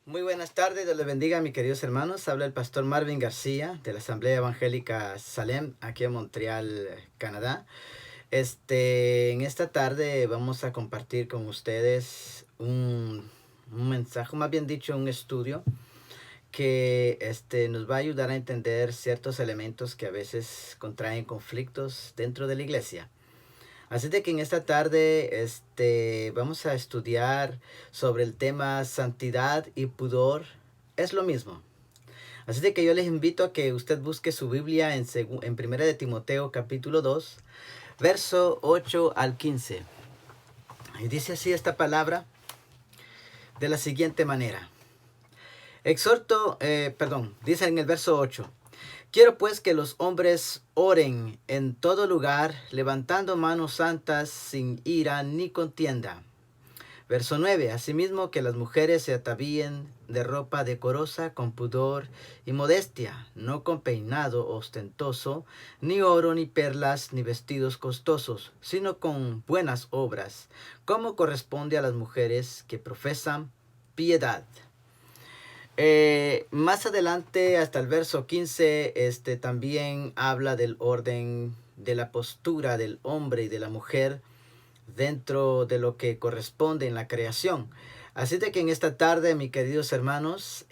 Muy buenas tardes, Dios les bendiga, mis queridos hermanos. Habla el pastor Marvin García de la Asamblea Evangélica Salem, aquí en Montreal, Canadá. En esta tarde vamos a compartir con ustedes un mensaje, más bien dicho, un estudio que nos va a ayudar a entender ciertos elementos que a veces contraen conflictos dentro de la iglesia. Así de que en esta tarde vamos a estudiar sobre el tema santidad y pudor. Es lo mismo. Así de que yo les invito a que usted busque su Biblia en 1 de Timoteo capítulo 2, verso 8 al 15. Y dice así esta palabra de la siguiente manera. Dice en el verso 8. Quiero pues que los hombres oren en todo lugar, levantando manos santas sin ira ni contienda. Verso 9. Asimismo que las mujeres se atavíen de ropa decorosa, con pudor y modestia, no con peinado ostentoso, ni oro, ni perlas, ni vestidos costosos, sino con buenas obras, como corresponde a las mujeres que profesan piedad. Más adelante, hasta el verso 15, también habla del orden de la postura del hombre y de la mujer dentro de lo que corresponde en la creación. Así de que en esta tarde, mis queridos hermanos,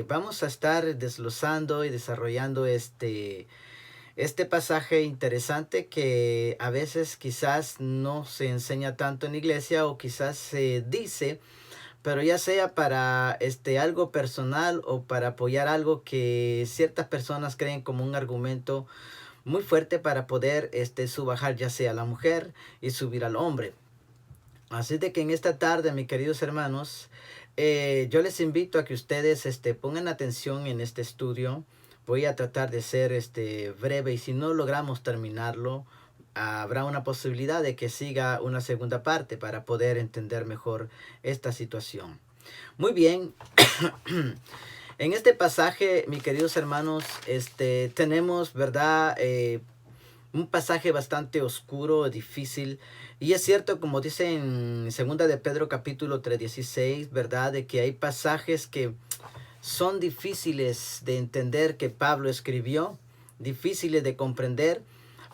vamos a estar desglosando y desarrollando este pasaje interesante que a veces quizás no se enseña tanto en la iglesia o quizás se dice, pero ya sea para algo personal o para apoyar algo que ciertas personas creen como un argumento muy fuerte para poder subajar ya sea a la mujer y subir al hombre. Así de que en esta tarde, mis queridos hermanos, yo les invito a que ustedes pongan atención en este estudio. Voy a tratar de ser breve y si no logramos terminarlo, habrá una posibilidad de que siga una segunda parte para poder entender mejor esta situación. Muy bien. En este pasaje, mis queridos hermanos, tenemos, ¿verdad? Un pasaje bastante oscuro, difícil. Y es cierto, como dice en 2 de Pedro capítulo 3:16, ¿verdad? De que hay pasajes que son difíciles de entender que Pablo escribió, difíciles de comprender,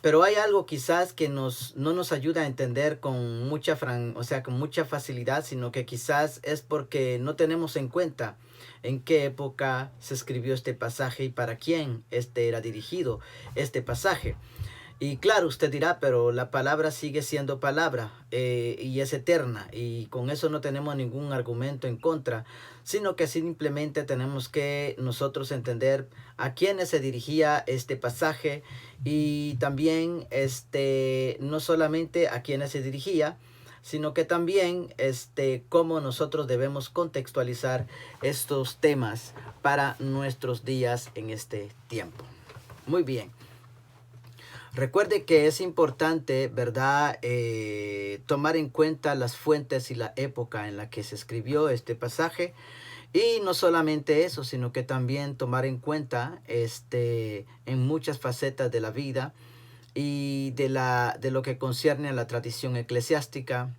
pero hay algo quizás que no nos ayuda a entender con con mucha facilidad, sino que quizás es porque no tenemos en cuenta en qué época se escribió este pasaje y para quién era dirigido este pasaje. Y claro, usted dirá, pero la palabra sigue siendo palabra y es eterna y con eso no tenemos ningún argumento en contra, sino que simplemente tenemos que nosotros entender a quiénes se dirigía este pasaje y también no solamente a quiénes se dirigía, sino que también cómo nosotros debemos contextualizar estos temas para nuestros días en este tiempo. Muy bien. Recuerde que es importante, ¿verdad?, tomar en cuenta las fuentes y la época en la que se escribió este pasaje. Y no solamente eso, sino que también tomar en cuenta en muchas facetas de la vida y de lo que concierne a la tradición eclesiástica.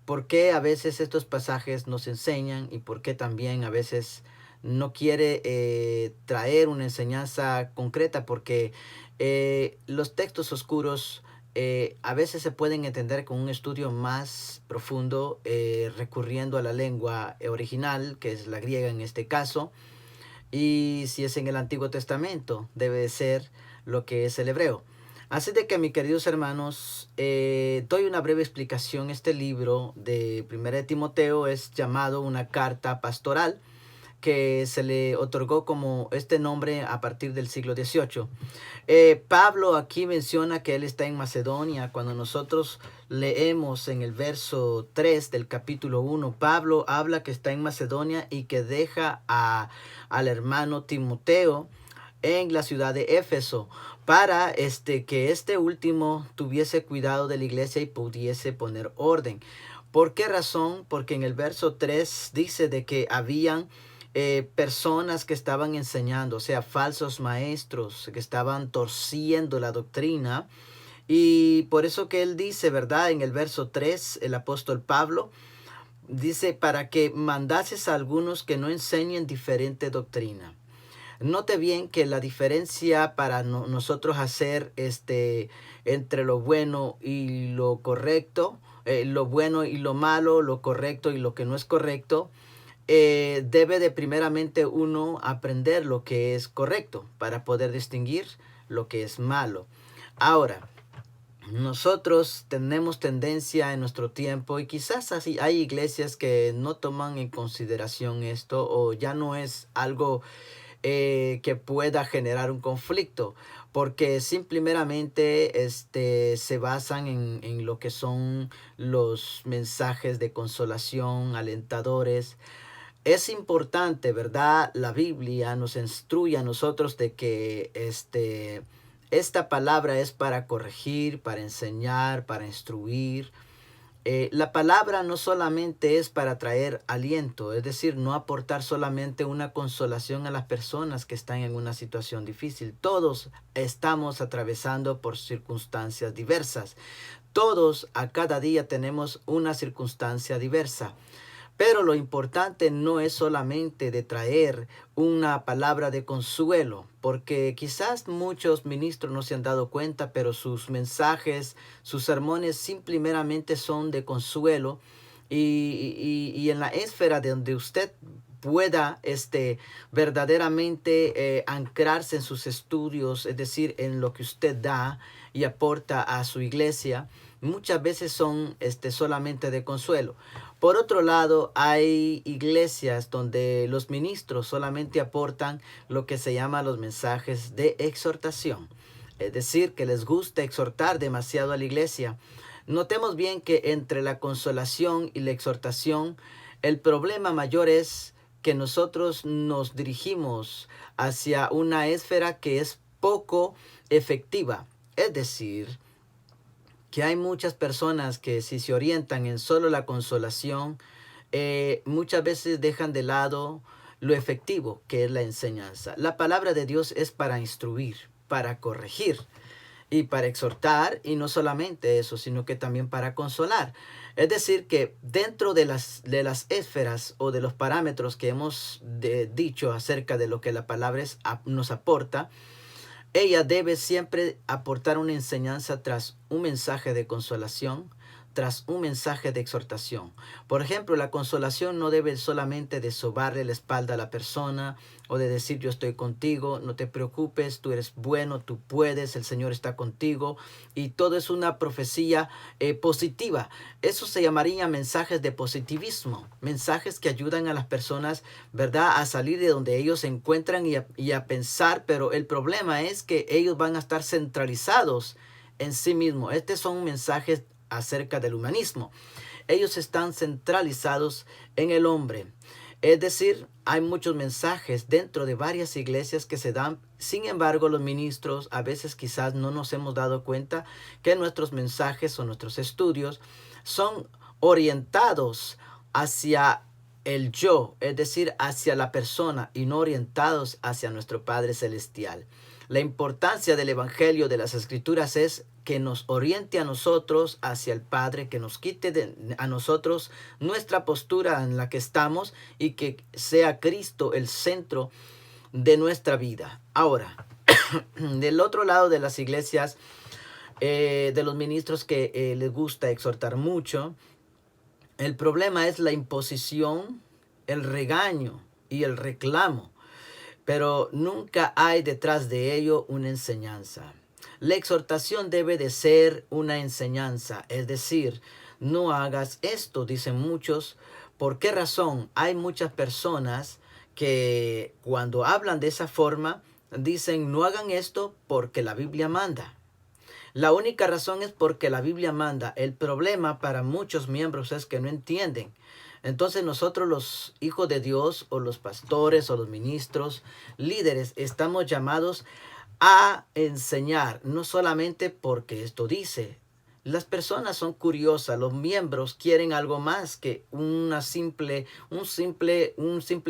¿Por qué a veces estos pasajes nos enseñan y por qué también a veces no quiere traer una enseñanza concreta? Porque los textos oscuros a veces se pueden entender con un estudio más profundo, recurriendo a la lengua original, que es la griega en este caso, y si es en el Antiguo Testamento, debe ser lo que es el hebreo. Así de que, mis queridos hermanos, doy una breve explicación. Este libro de 1 de Timoteo es llamado una carta pastoral, que se le otorgó como este nombre a partir del siglo XVIII. Pablo aquí menciona que él está en Macedonia. Cuando nosotros leemos en el verso 3 del capítulo 1, Pablo habla que está en Macedonia y que deja al hermano Timoteo en la ciudad de Éfeso para que este último tuviese cuidado de la iglesia y pudiese poner orden. ¿Por qué razón? Porque en el verso 3 dice de que habían personas que estaban enseñando, o sea, falsos maestros que estaban torciendo la doctrina. Y por eso que él dice, ¿verdad? En el verso 3, el apóstol Pablo, Dice, para que mandases a algunos que no enseñen diferente doctrina. Note bien que la diferencia para nosotros hacer entre lo bueno y lo correcto, lo bueno y lo malo, lo correcto y lo que no es correcto, debe de primeramente uno aprender lo que es correcto para poder distinguir lo que es malo. Ahora, nosotros tenemos tendencia en nuestro tiempo, y quizás así hay iglesias que no toman en consideración esto, o ya no es algo que pueda generar un conflicto, porque simplemente se basan en lo que son los mensajes de consolación, alentadores. Es importante, ¿verdad? La Biblia nos instruye a nosotros de que esta palabra es para corregir, para enseñar, para instruir. La palabra no solamente es para traer aliento, es decir, no aportar solamente una consolación a las personas que están en una situación difícil. Todos estamos atravesando por circunstancias diversas. Todos a cada día tenemos una circunstancia diversa. Pero lo importante no es solamente de traer una palabra de consuelo, porque quizás muchos ministros no se han dado cuenta, pero sus mensajes, sus sermones simplemente son de consuelo, y en la esfera de donde usted pueda verdaderamente anclarse en sus estudios, es decir, en lo que usted da y aporta a su iglesia, muchas veces son solamente de consuelo. Por otro lado, hay iglesias donde los ministros solamente aportan lo que se llama los mensajes de exhortación. Es decir, que les gusta exhortar demasiado a la iglesia. Notemos bien que entre la consolación y la exhortación, el problema mayor es que nosotros nos dirigimos hacia una esfera que es poco efectiva. Es decir, que hay muchas personas que si se orientan en solo la consolación, muchas veces dejan de lado lo efectivo que es la enseñanza. La palabra de Dios es para instruir, para corregir y para exhortar, y no solamente eso, sino que también para consolar. Es decir, que dentro de las esferas o de los parámetros que hemos dicho acerca de lo que la palabra nos aporta, ella debe siempre aportar una enseñanza tras un mensaje de consolación, tras un mensaje de exhortación. Por ejemplo, la consolación no debe solamente de sobarle la espalda a la persona o de decir yo estoy contigo, no te preocupes, tú eres bueno, tú puedes, el Señor está contigo, y todo es una profecía positiva. Eso se llamaría mensajes de positivismo, mensajes que ayudan a las personas, ¿verdad?, a salir de donde ellos se encuentran y a pensar, pero el problema es que ellos van a estar centralizados en sí mismos. Estos son mensajes acerca del humanismo. Ellos están centralizados en el hombre. Es decir, hay muchos mensajes dentro de varias iglesias que se dan. Sin embargo, los ministros a veces quizás no nos hemos dado cuenta que nuestros mensajes o nuestros estudios son orientados hacia el yo, es decir, hacia la persona, y no orientados hacia nuestro Padre Celestial. La importancia del Evangelio de las Escrituras es que nos oriente a nosotros hacia el Padre, que nos quite a nosotros nuestra postura en la que estamos, y que sea Cristo el centro de nuestra vida. Ahora, del otro lado de las iglesias, de los ministros que les gusta exhortar mucho, el problema es la imposición, el regaño y el reclamo, pero nunca hay detrás de ello una enseñanza. La exhortación debe de ser una enseñanza, es decir, no hagas esto, dicen muchos. ¿Por qué razón? Hay muchas personas que cuando hablan de esa forma dicen no hagan esto porque la Biblia manda. La única razón es porque la Biblia manda. El problema para muchos miembros es que no entienden. Entonces nosotros, los hijos de Dios, o los pastores o los ministros, líderes, estamos llamados a enseñar, no solamente porque esto dice. Las personas son curiosas, los miembros quieren algo más que un simple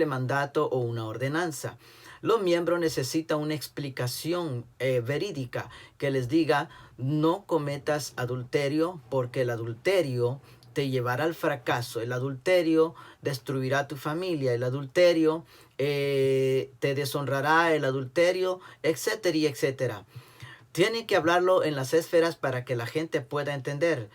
mandato o una ordenanza. Los miembros necesitan una explicación verídica que les diga no cometas adulterio, porque el adulterio te llevará al fracaso. El adulterio destruirá tu familia, el adulterio te deshonrará, el adulterio, etcétera y etcétera. Tienen que hablarlo en las esferas para que la gente pueda entender.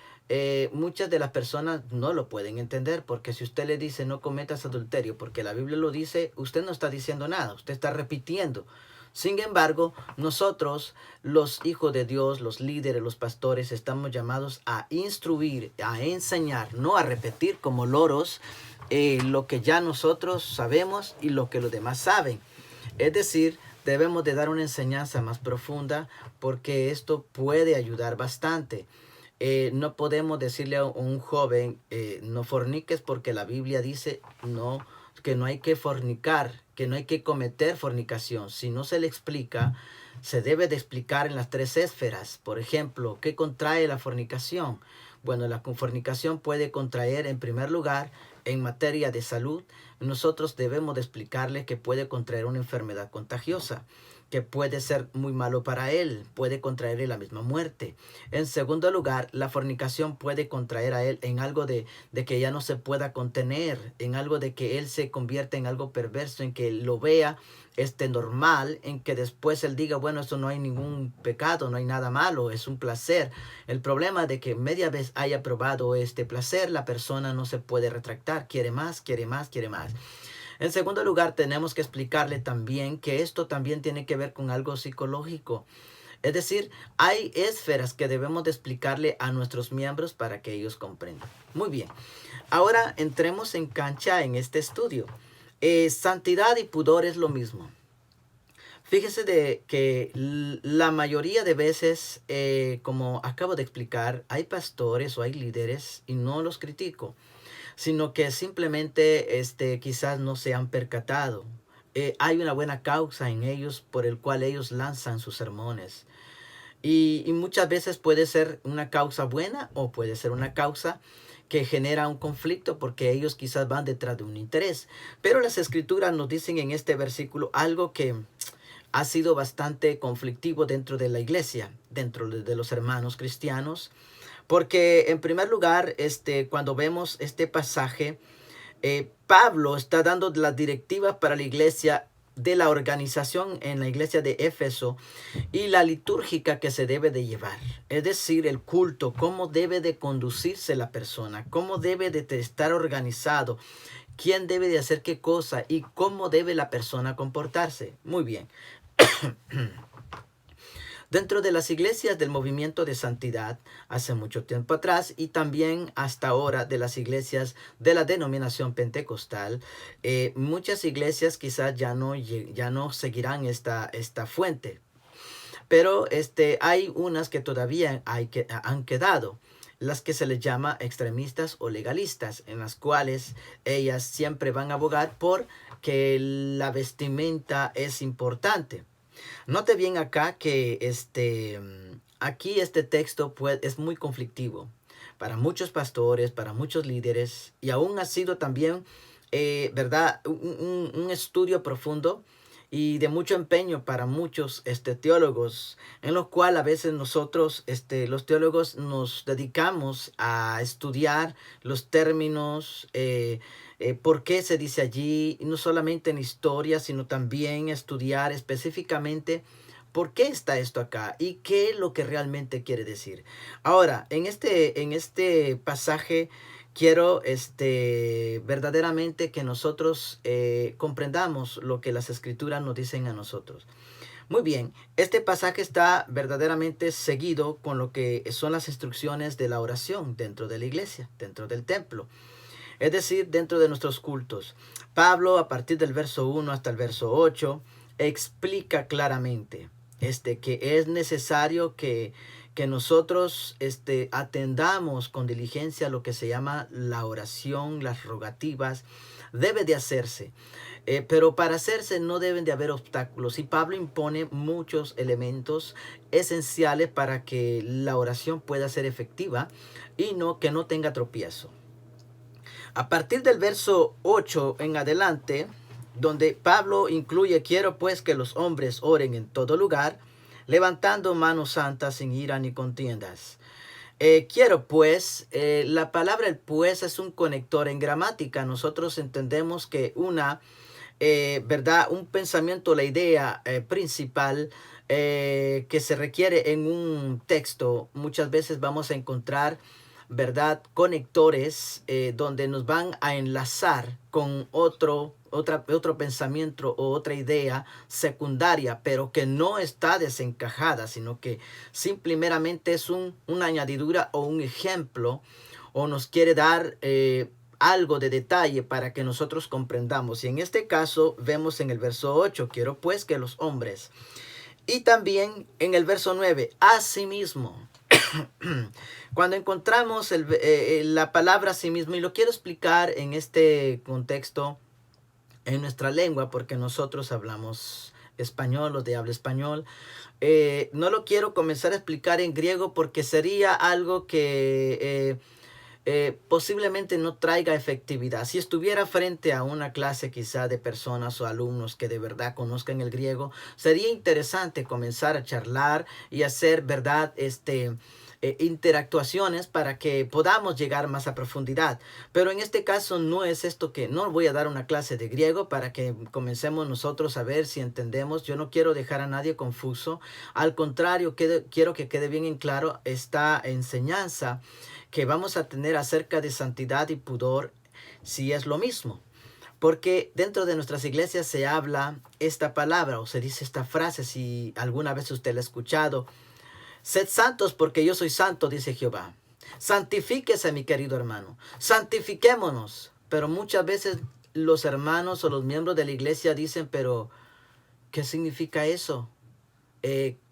Muchas de las personas no lo pueden entender, porque si usted le dice no cometas adulterio porque la Biblia lo dice, usted no está diciendo nada, usted está repitiendo. Sin embargo, nosotros, los hijos de Dios, los líderes, los pastores, estamos llamados a instruir, a enseñar, no a repetir como loros lo que ya nosotros sabemos y lo que los demás saben. Es decir, debemos de dar una enseñanza más profunda, porque esto puede ayudar bastante. No podemos decirle a un joven, no forniques, porque la Biblia dice no, que no hay que fornicar, que no hay que cometer fornicación. Si no se le explica, se debe de explicar en las tres esferas. Por ejemplo, ¿qué contrae la fornicación? Bueno, la fornicación puede contraer, en primer lugar, en materia de salud. Nosotros debemos de explicarle que puede contraer una enfermedad contagiosa, que puede ser muy malo para él, puede contraerle la misma muerte. En segundo lugar, la fornicación puede contraer a él en algo de que ya no se pueda contener, en algo de que él se convierta en algo perverso, en que lo vea normal, en que después él diga, bueno, esto no hay ningún pecado, no hay nada malo, es un placer. El problema de que media vez haya probado este placer, la persona no se puede retractar, quiere más, quiere más, quiere más. En segundo lugar, tenemos que explicarle también que esto también tiene que ver con algo psicológico. Es decir, hay esferas que debemos de explicarle a nuestros miembros para que ellos comprendan. Muy bien, ahora entremos en cancha en este estudio. Santidad y pudor es lo mismo. Fíjese de que la mayoría de veces, como acabo de explicar, hay pastores o hay líderes, y no los critico, sino que simplemente quizás no se han percatado. Hay una buena causa en ellos por el cual ellos lanzan sus sermones. Y muchas veces puede ser una causa buena o puede ser una causa que genera un conflicto, porque ellos quizás van detrás de un interés. Pero las escrituras nos dicen en este versículo algo que ha sido bastante conflictivo dentro de la iglesia, dentro de los hermanos cristianos. Porque en primer lugar, cuando vemos este pasaje, Pablo está dando las directivas para la iglesia, de la organización en la iglesia de Éfeso, y la litúrgica que se debe de llevar. Es decir, el culto, cómo debe de conducirse la persona, cómo debe de estar organizado, quién debe de hacer qué cosa y cómo debe la persona comportarse. Muy bien. Dentro de las iglesias del movimiento de santidad, hace mucho tiempo atrás, y también hasta ahora de las iglesias de la denominación pentecostal, muchas iglesias quizás ya no seguirán esta fuente. Pero hay unas que todavía han quedado, las que se les llama extremistas o legalistas, en las cuales ellas siempre van a abogar por que la vestimenta es importante. Note bien acá que aquí este texto es muy conflictivo para muchos pastores, para muchos líderes, y aún ha sido también, ¿verdad?, un estudio profundo y de mucho empeño para muchos teólogos, en lo cual a veces nosotros, los teólogos, nos dedicamos a estudiar los términos, por qué se dice allí, y no solamente en historia, sino también estudiar específicamente por qué está esto acá y qué es lo que realmente quiere decir. Ahora, en este pasaje, quiero verdaderamente que nosotros comprendamos lo que las escrituras nos dicen a nosotros. Muy bien, este pasaje está verdaderamente seguido con lo que son las instrucciones de la oración dentro de la iglesia, dentro del templo. Es decir, dentro de nuestros cultos. Pablo, a partir del verso 1 hasta el verso 8, explica claramente que es necesario que nosotros atendamos con diligencia lo que se llama la oración, las rogativas. Debe de hacerse. Pero para hacerse no deben de haber obstáculos. Y Pablo impone muchos elementos esenciales para que la oración pueda ser efectiva y que no tenga tropiezo. A partir del verso 8 en adelante, donde Pablo incluye, quiero pues que los hombres oren en todo lugar, levantando manos santas sin ira ni contiendas. Quiero pues, la palabra el pues es un conector en gramática. Nosotros entendemos que ¿verdad? Un pensamiento, la idea principal que se requiere en un texto, muchas veces vamos a encontrar, ¿verdad? Conectores donde nos van a enlazar con otro pensamiento o otra idea secundaria, pero que no está desencajada, sino que simplemente es una añadidura o un ejemplo, o nos quiere dar algo de detalle para que nosotros comprendamos. Y en este caso vemos en el verso 8, quiero pues que los hombres. Y también en el verso 9, asimismo. Cuando encontramos la palabra asimismo, y lo quiero explicar en este contexto, en nuestra lengua, porque nosotros hablamos español, los de habla español. No lo quiero comenzar a explicar en griego porque sería algo que posiblemente no traiga efectividad. Si estuviera frente a una clase quizá de personas o alumnos que de verdad conozcan el griego, sería interesante comenzar a charlar y hacer, ¿verdad? Interactuaciones para que podamos llegar más a profundidad. Pero en este caso no es esto, que no voy a dar una clase de griego para que comencemos nosotros a ver si entendemos. Yo no quiero dejar a nadie confuso. Al contrario, quiero que quede bien en claro esta enseñanza que vamos a tener acerca de santidad y pudor, si es lo mismo. Porque dentro de nuestras iglesias se habla esta palabra o se dice esta frase, si alguna vez usted la ha escuchado: sed santos porque yo soy santo, dice Jehová. Santifíquese, mi querido hermano. Santifiquémonos. Pero muchas veces los hermanos o los miembros de la iglesia dicen, pero ¿qué significa eso?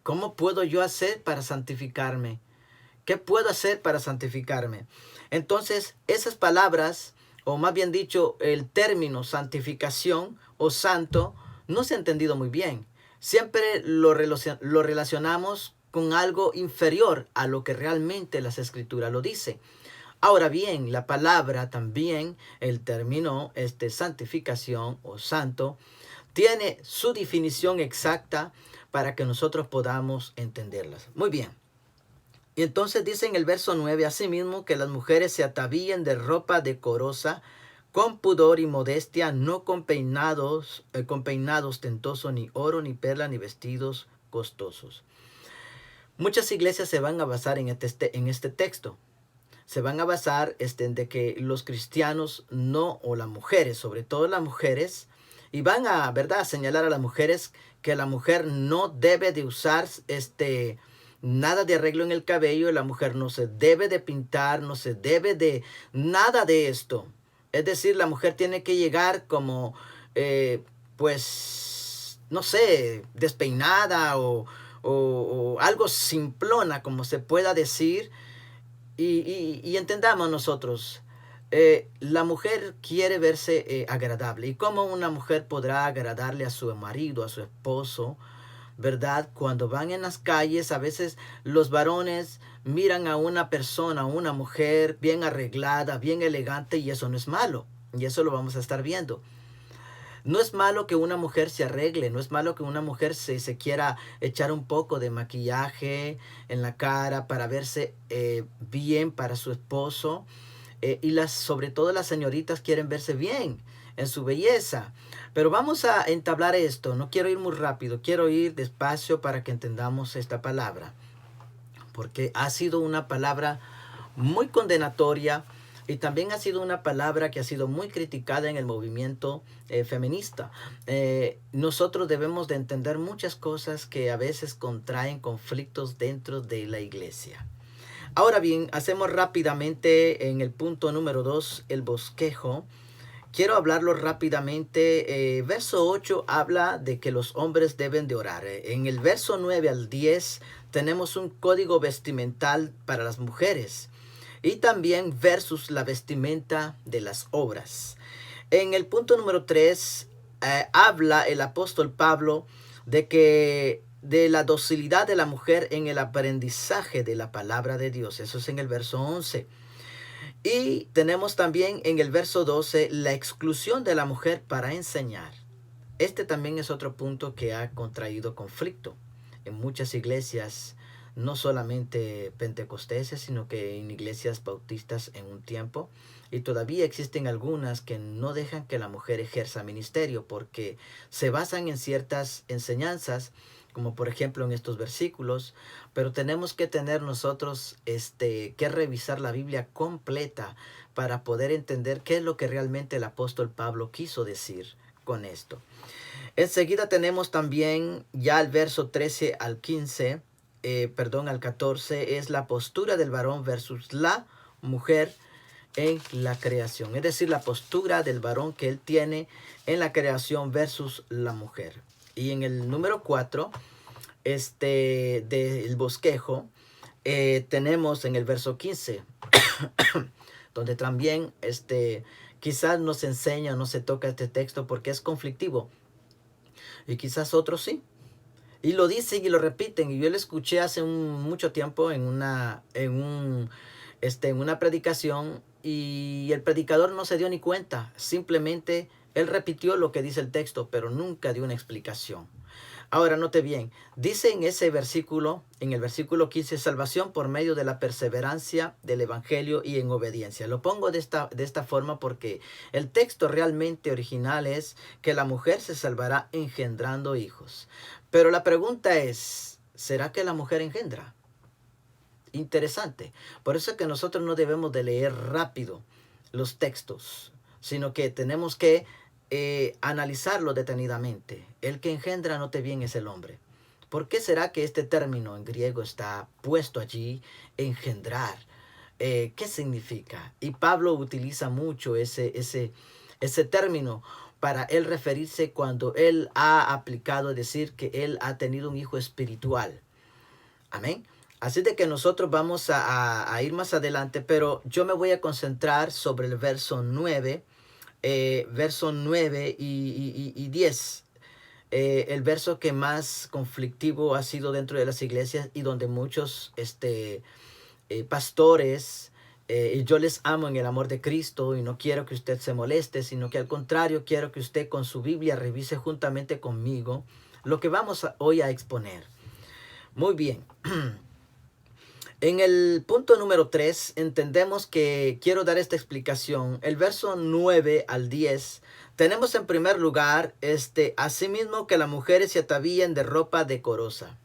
¿Cómo puedo yo hacer para santificarme? ¿Qué puedo hacer para santificarme? Entonces, esas palabras, o más bien dicho, el término santificación o santo, no se ha entendido muy bien. Siempre lo relacionamos con algo inferior a lo que realmente las escrituras lo dice. Ahora bien, la palabra también, el término santificación o santo, tiene su definición exacta para que nosotros podamos entenderlas. Muy bien. Y entonces dice en el verso 9, asimismo, que las mujeres se atavíen de ropa decorosa, con pudor y modestia, no con peinados ostentosos, ni oro, ni perla, ni vestidos costosos. Muchas iglesias se van a basar en este texto. Se van a basar de que los cristianos no, o las mujeres, sobre todo las mujeres, y van a, ¿verdad?, a señalar a las mujeres que la mujer no debe de usar nada de arreglo en el cabello. La mujer no se debe de pintar, no se debe de nada de esto. Es decir, la mujer tiene que llegar como, pues, no sé, despeinada o algo simplona, como se pueda decir. Y entendamos nosotros, la mujer quiere verse agradable. ¿Y cómo una mujer podrá agradarle a su marido, a su esposo? ¿Verdad? Cuando van en las calles, a veces los varones miran a una persona, a una mujer bien arreglada, bien elegante, y eso no es malo. Y eso lo vamos a estar viendo. No es malo que una mujer se arregle, no es malo que una mujer se quiera echar un poco de maquillaje en la cara para verse bien para su esposo. Sobre todo las señoritas quieren verse bien en su belleza. Pero vamos a entablar esto. No quiero ir muy rápido, quiero ir despacio para que entendamos esta palabra. Porque ha sido una palabra muy condenatoria y también ha sido una palabra que ha sido muy criticada en el movimiento feminista. Nosotros debemos de entender muchas cosas que a veces contraen conflictos dentro de la iglesia. Ahora bien, hacemos rápidamente en el punto número 2, el bosquejo. Quiero hablarlo rápidamente. Verso 8 habla de que los hombres deben de orar. En el verso 9 al 10 tenemos un código vestimental para las mujeres. Y también versus la vestimenta de las obras. En el punto número 3 habla el apóstol Pablo de la docilidad de la mujer en el aprendizaje de la palabra de Dios. Eso es en el verso 11. Y tenemos también en el verso 12 la exclusión de la mujer para enseñar. Este también es otro punto que ha contraído conflicto en muchas iglesias no solamente pentecosteses, sino que en iglesias bautistas en un tiempo. Y todavía existen algunas que no dejan que la mujer ejerza ministerio porque se basan en ciertas enseñanzas, como por ejemplo en estos versículos, pero tenemos que tener nosotros que revisar la Biblia completa para poder entender qué es lo que realmente el apóstol Pablo quiso decir con esto. Enseguida tenemos también ya el verso 13 al 15, al 14, es la postura del varón versus la mujer en la creación. Es decir, la postura del varón que él tiene en la creación versus la mujer. Y en el número 4, del bosquejo, tenemos en el verso 15, donde también quizás no se enseña, no se toca este texto porque es conflictivo. Y quizás otros sí. Y lo dicen y lo repiten. Y yo lo escuché hace mucho tiempo en una predicación. Y el predicador no se dio ni cuenta. Simplemente él repitió lo que dice el texto, pero nunca dio una explicación. Ahora note bien, dice en ese versículo, en el versículo 15, salvación por medio de la perseverancia del evangelio y en obediencia. Lo pongo de esta forma porque el texto realmente original es que la mujer se salvará engendrando hijos. Pero la pregunta es, ¿será que la mujer engendra? Interesante. Por eso es que nosotros no debemos de leer rápido los textos, sino que tenemos que analizarlo detenidamente. El que engendra, note bien, es el hombre. ¿Por qué será que este término en griego está puesto allí, engendrar? ¿Qué significa? Y Pablo utiliza mucho ese término para él referirse cuando él ha aplicado, decir que él ha tenido un hijo espiritual. Amén. Así de que nosotros vamos a ir más adelante, pero yo me voy a concentrar sobre el verso 9, verso 9 y 10. El verso que más conflictivo ha sido dentro de las iglesias y donde muchos pastores, y yo les amo en el amor de Cristo y no quiero que usted se moleste, sino que al contrario quiero que usted con su Biblia revise juntamente conmigo lo que vamos hoy a exponer. Muy bien. En el punto número 3 entendemos que quiero dar esta explicación. El verso 9 al 10 tenemos en primer lugar asimismo que las mujeres se atavíen de ropa decorosa.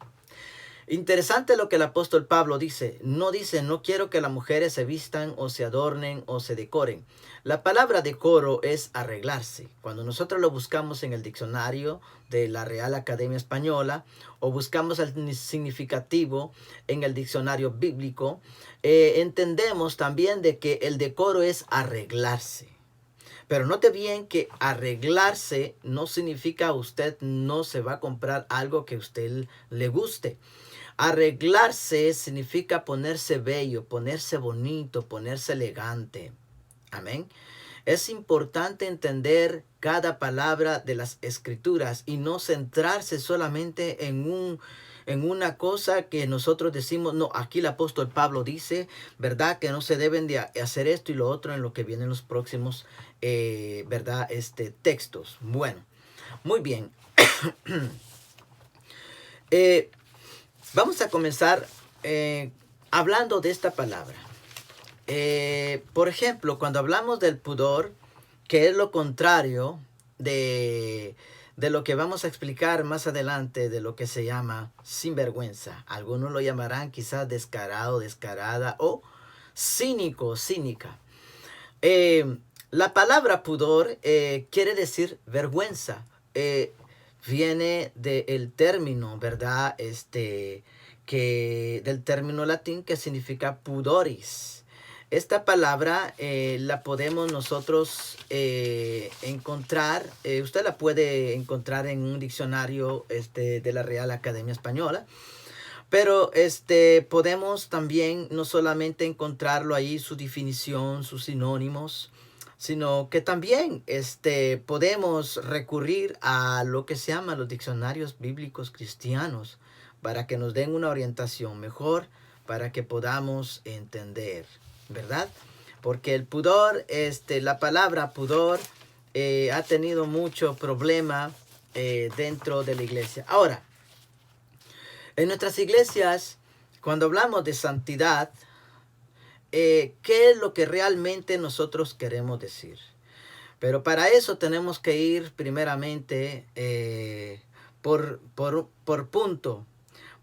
Interesante lo que el apóstol Pablo dice. No dice, no quiero que las mujeres se vistan o se adornen o se decoren. La palabra decoro es arreglarse. Cuando nosotros lo buscamos en el diccionario de la Real Academia Española o buscamos el significativo en el diccionario bíblico, entendemos también de que el decoro es arreglarse. Pero note bien que arreglarse no significa usted no se va a comprar algo que a usted le guste. Arreglarse significa ponerse bello, ponerse bonito, ponerse elegante. Amén. Es importante entender cada palabra de las escrituras y no centrarse solamente en una cosa que nosotros decimos, no, aquí el apóstol Pablo dice, ¿verdad? Que no se deben de hacer esto y lo otro en lo que vienen los próximos, ¿verdad? Textos. Bueno, muy bien. Vamos a comenzar hablando de esta palabra. Por ejemplo, cuando hablamos del pudor, que es lo contrario de lo que vamos a explicar más adelante, de lo que se llama sinvergüenza. Algunos lo llamarán quizás descarado, descarada o cínico, cínica. La palabra pudor quiere decir vergüenza. Viene del término, ¿verdad? Del término latín que significa pudoris. Esta palabra la podemos nosotros encontrar, usted la puede encontrar en un diccionario de la Real Academia Española, pero podemos también no solamente encontrarlo ahí, su definición, sus sinónimos, sino que también podemos recurrir a lo que se llama los diccionarios bíblicos cristianos para que nos den una orientación mejor, para que podamos entender, ¿verdad? Porque el pudor, la palabra pudor ha tenido mucho problema dentro de la iglesia. Ahora, en nuestras iglesias cuando hablamos de santidad, ¿qué es lo que realmente nosotros queremos decir? Pero para eso tenemos que ir primeramente por punto.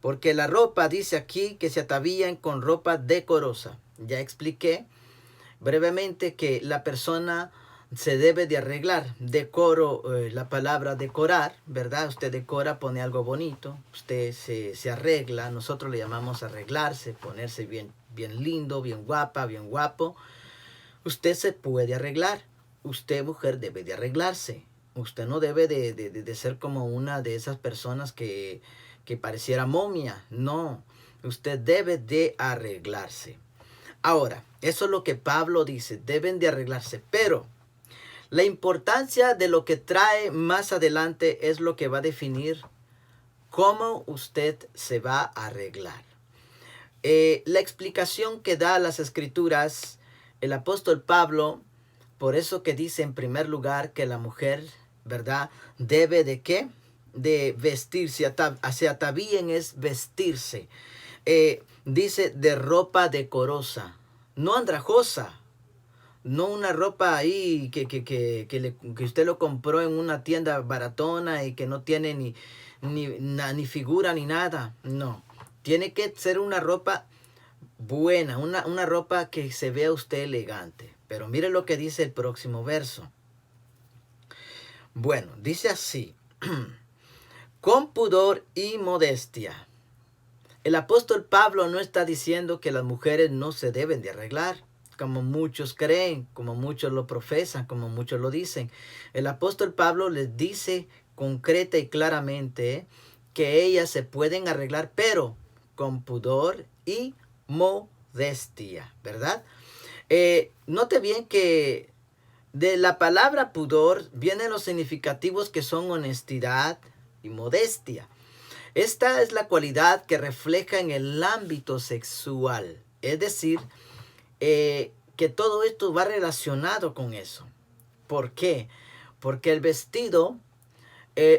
Porque la ropa dice aquí que se atavían con ropa decorosa. Ya expliqué brevemente que la persona se debe de arreglar. Decoro, la palabra decorar, ¿verdad? Usted decora, pone algo bonito, usted se arregla, nosotros le llamamos arreglarse, ponerse bien, bien lindo, bien guapa, bien guapo. Usted se puede arreglar, usted mujer debe de arreglarse. Usted no debe de ser como una de esas personas que pareciera momia, no, usted debe de arreglarse. Ahora, eso es lo que Pablo dice, deben de arreglarse, pero la importancia de lo que trae más adelante es lo que va a definir cómo usted se va a arreglar. La explicación que da las escrituras el apóstol Pablo, por eso que dice en primer lugar que la mujer, ¿verdad? Debe de ¿qué? De vestirse, se atavíen es vestirse. Dice de ropa decorosa, no andrajosa. No una ropa ahí que usted lo compró en una tienda baratona y que no tiene ni figura ni nada. No, tiene que ser una ropa buena, una ropa que se vea usted elegante. Pero mire lo que dice el próximo verso. Bueno, dice así, con pudor y modestia. El apóstol Pablo no está diciendo que las mujeres no se deben de arreglar, como muchos creen, como muchos lo profesan, como muchos lo dicen. El apóstol Pablo les dice concreta y claramente que ellas se pueden arreglar, pero con pudor y modestia, ¿verdad? Note bien que de la palabra pudor vienen los significativos que son honestidad y modestia. Esta es la cualidad que refleja en el ámbito sexual. Es decir, que todo esto va relacionado con eso. ¿Por qué? Porque el vestido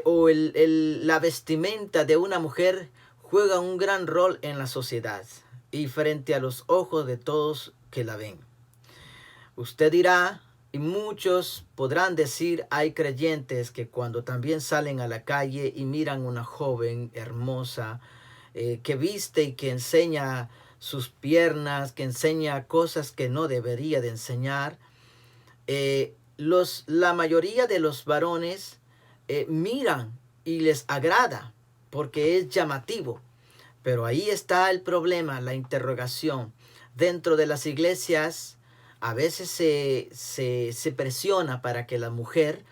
o la vestimenta de una mujer juega un gran rol en la sociedad y frente a los ojos de todos que la ven. Usted dirá, y muchos podrán decir, hay creyentes que cuando también salen a la calle y miran una joven hermosa que viste y que enseña sus piernas, que enseña cosas que no debería de enseñar, la mayoría de los varones miran y les agrada porque es llamativo. Pero ahí está el problema, la interrogación. Dentro de las iglesias a veces se presiona para que la mujer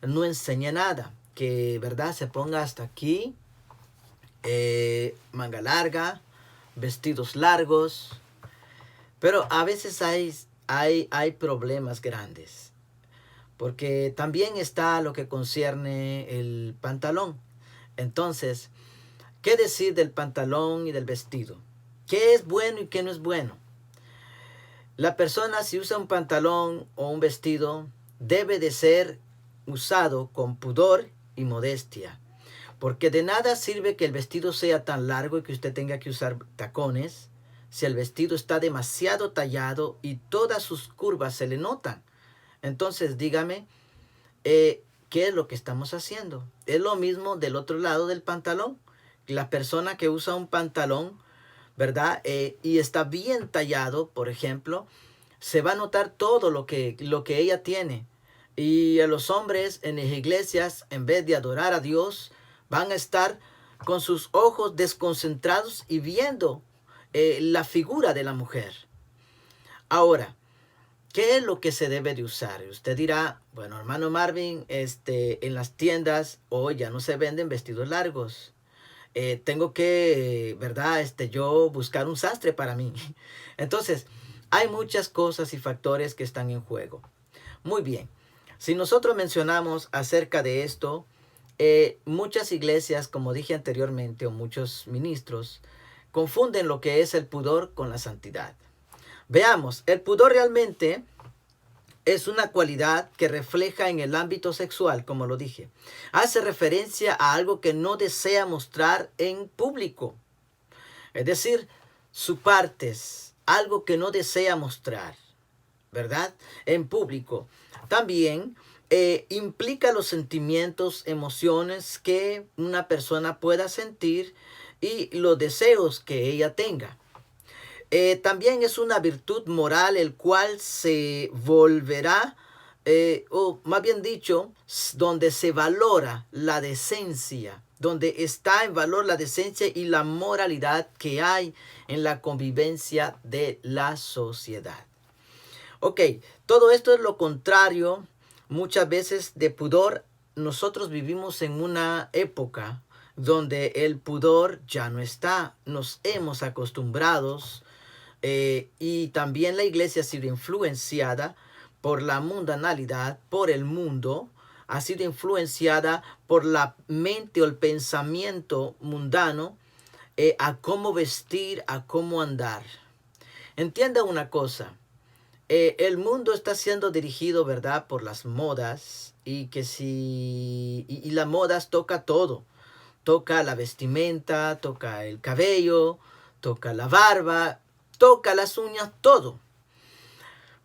no enseñe nada, que verdad se ponga hasta aquí, manga larga, vestidos largos, pero a veces hay problemas grandes, porque también está lo que concierne el pantalón. Entonces, ¿qué decir del pantalón y del vestido? ¿Qué es bueno y qué no es bueno? La persona, si usa un pantalón o un vestido, debe de ser usado con pudor y modestia. Porque de nada sirve que el vestido sea tan largo y que usted tenga que usar tacones si el vestido está demasiado tallado y todas sus curvas se le notan. Entonces dígame, ¿qué es lo que estamos haciendo? Es lo mismo del otro lado del pantalón. La persona que usa un pantalón, ¿verdad? Y está bien tallado, por ejemplo, se va a notar todo lo que ella tiene. Y a los hombres en las iglesias, en vez de adorar a Dios, van a estar con sus ojos desconcentrados y viendo la figura de la mujer. Ahora, ¿qué es lo que se debe de usar? Usted dirá, bueno, hermano Marvin, en las tiendas hoy ya no se venden vestidos largos. Tengo que, ¿verdad? Yo buscar un sastre para mí. Entonces, hay muchas cosas y factores que están en juego. Muy bien. Si nosotros mencionamos acerca de esto, muchas iglesias, como dije anteriormente, o muchos ministros, confunden lo que es el pudor con la santidad. Veamos, el pudor realmente es una cualidad que refleja en el ámbito sexual, como lo dije. Hace referencia a algo que no desea mostrar en público. Es decir, sus partes, algo que no desea mostrar, ¿verdad? En público. También implica los sentimientos, emociones que una persona pueda sentir y los deseos que ella tenga. También es una virtud moral el cual se volverá, o más bien dicho, donde se valora la decencia, donde está en valor la decencia y la moralidad que hay en la convivencia de la sociedad. Ok, todo esto es lo contrario muchas veces de pudor. Nosotros vivimos en una época donde el pudor ya no está. Nos hemos acostumbrado y también la iglesia ha sido influenciada por la mundanalidad, por el mundo, ha sido influenciada por la mente o el pensamiento mundano a cómo vestir, a cómo andar. Entienda una cosa, el mundo está siendo dirigido, ¿verdad?, por las modas y que si y las modas toca todo. Toca la vestimenta, toca el cabello, toca la barba, toca las uñas, todo.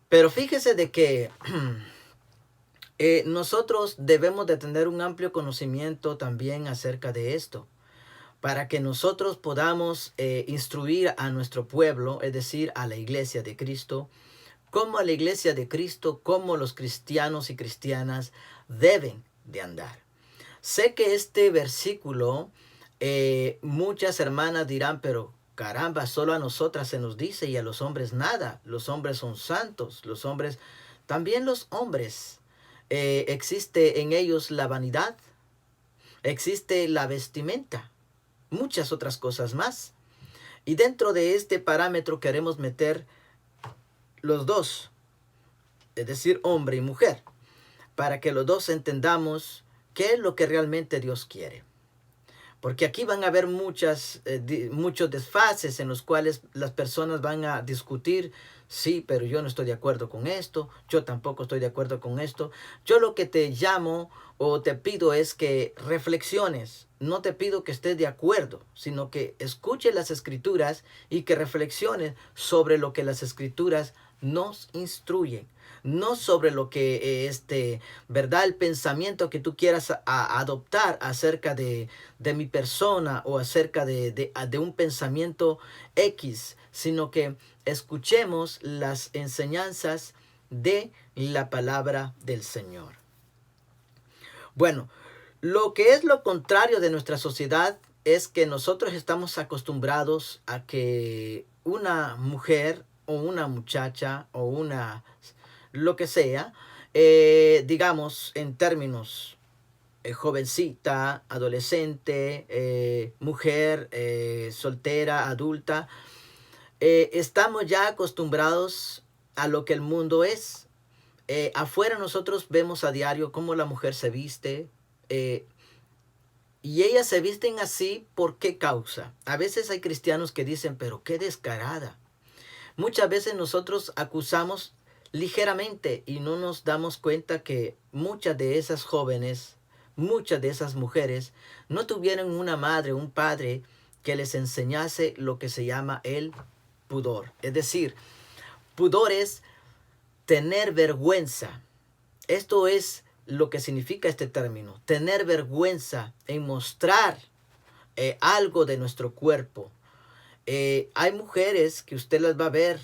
Pero fíjese de que nosotros debemos de tener un amplio conocimiento también acerca de esto, para que nosotros podamos instruir a nuestro pueblo, es decir, a la iglesia de Cristo, como a la iglesia de Cristo, como los cristianos y cristianas deben de andar. Sé que este versículo, muchas hermanas dirán, pero caramba, solo a nosotras se nos dice y a los hombres nada. Los hombres son santos, los hombres, también los hombres, existe en ellos la vanidad, existe la vestimenta, muchas otras cosas más. Y dentro de este parámetro queremos meter los dos, es decir, hombre y mujer, para que los dos entendamos qué es lo que realmente Dios quiere. Porque aquí van a haber muchos desfases en los cuales las personas van a discutir, sí, pero yo no estoy de acuerdo con esto, yo tampoco estoy de acuerdo con esto. Yo lo que te llamo o te pido es que reflexiones. No te pido que estés de acuerdo, sino que escuches las escrituras y que reflexiones sobre lo que las escrituras nos instruyen. No sobre lo que, ¿verdad? El pensamiento que tú quieras adoptar acerca de mi persona o acerca de un pensamiento X, sino que escuchemos las enseñanzas de la palabra del Señor. Bueno, lo que es lo contrario de nuestra sociedad es que nosotros estamos acostumbrados a que una mujer o una muchacha o una, lo que sea, digamos en términos jovencita, adolescente, mujer, soltera, adulta, estamos ya acostumbrados a lo que el mundo es. Afuera nosotros vemos a diario cómo la mujer se viste, y ellas se visten así, ¿por qué causa? A veces hay cristianos que dicen, pero qué descarada. Muchas veces nosotros acusamos ligeramente y no nos damos cuenta que muchas de esas jóvenes, muchas de esas mujeres, no tuvieron una madre, un padre que les enseñase lo que se llama el pudor. Es decir, pudor es tener vergüenza. Esto es lo que significa este término, tener vergüenza en mostrar algo de nuestro cuerpo. Hay mujeres que usted las va a ver,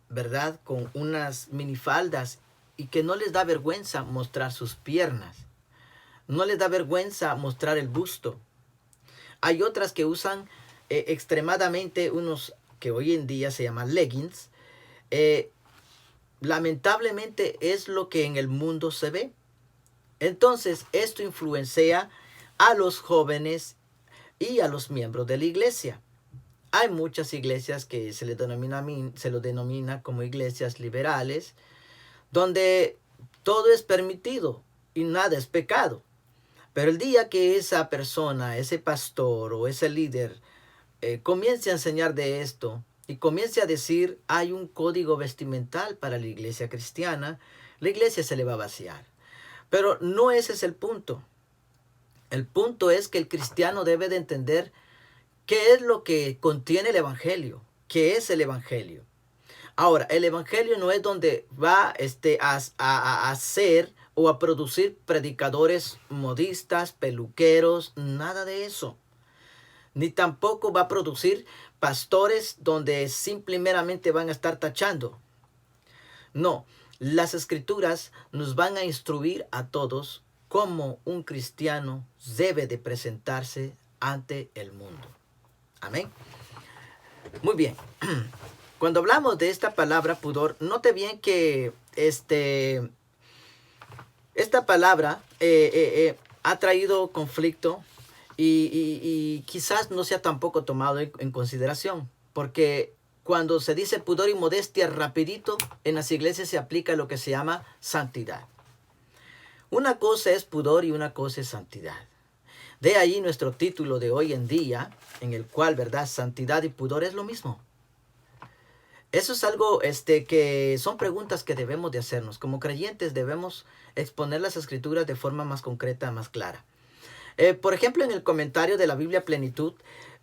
¿verdad?, con unas minifaldas y que no les da vergüenza mostrar sus piernas, no les da vergüenza mostrar el busto. Hay otras que usan extremadamente unos que hoy en día se llaman leggings. Lamentablemente es lo que en el mundo se ve. Entonces esto influencia a los jóvenes y a los miembros de la iglesia. Hay muchas iglesias que se lo denomina como iglesias liberales, donde todo es permitido y nada es pecado. Pero el día que esa persona, ese pastor o ese líder comience a enseñar de esto y comience a decir hay un código vestimental para la iglesia cristiana, la iglesia se le va a vaciar. Pero no ese es el punto. El punto es que el cristiano debe de entender qué es lo que contiene el evangelio. que es el Evangelio. Ahora, el Evangelio no es donde va a hacer o a producir predicadores modistas, peluqueros, nada de eso. Ni tampoco va a producir pastores donde simplemente van a estar tachando. No, las escrituras nos van a instruir a todos cómo un cristiano debe de presentarse ante el mundo. Amén. Muy bien. Cuando hablamos de esta palabra pudor, note bien que esta palabra ha traído conflicto y quizás no sea tampoco tomado en consideración, porque cuando se dice pudor y modestia rapidito, en las iglesias se aplica lo que se llama santidad. Una cosa es pudor y una cosa es santidad. De ahí nuestro título de hoy en día, en el cual, ¿verdad? Santidad y pudor es lo mismo. Eso es algo que son preguntas que debemos de hacernos. Como creyentes debemos exponer las escrituras de forma más concreta, más clara. Por ejemplo, en el comentario de la Biblia Plenitud,